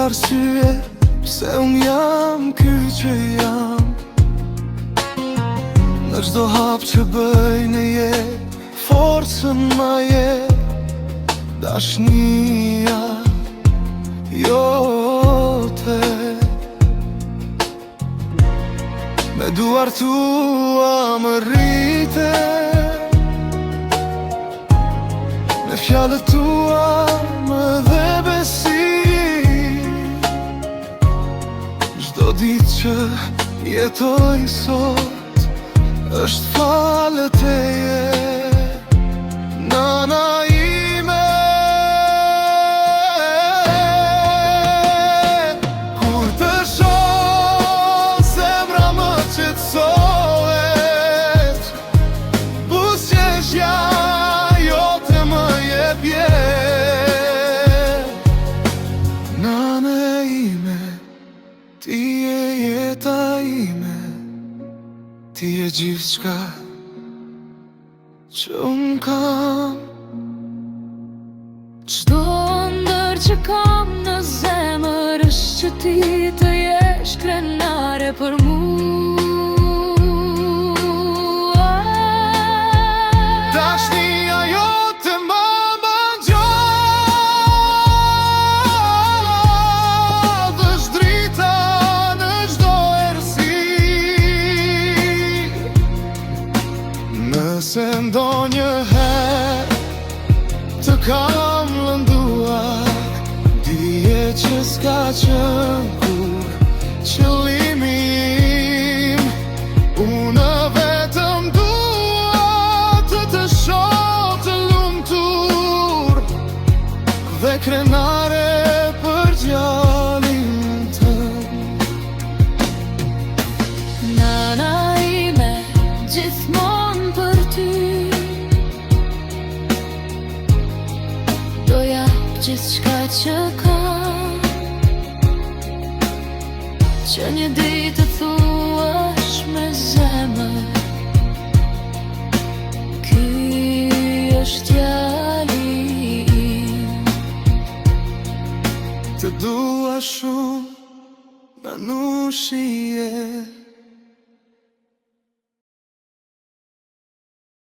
arsye pse unë jam ky që jam. Në çdo hap që bëj në jetë, forcën ma je dashnia jote. Me duar tua më rrite, me fjalët tua më dhe besim. Çdo ditë që jetoj sot është falë teje, nana ime. Kur të shoh zemra më qetësohet, buzëqeshja jote më jep jetë. Nane ime, ti je jeta ime, ti je gjithçka që unë kam. Çdo ndër që kam në zemër është që ti të jesh krenare për mua. Dashnia jote më bangjot, është drita në çdo erësi. Nëse ndonjëherë të kam lënduar, dije që s'ka qenë kur qëllimi im. Unë vetëm dua të shoh të lumtur dhe krenare për djalin tënd. Nana ime, gjithmonë për ty do jap gjithçka që kam, që një ditë të thuash me zemër, ky është djali im. Të dua shumë, Nanushi je.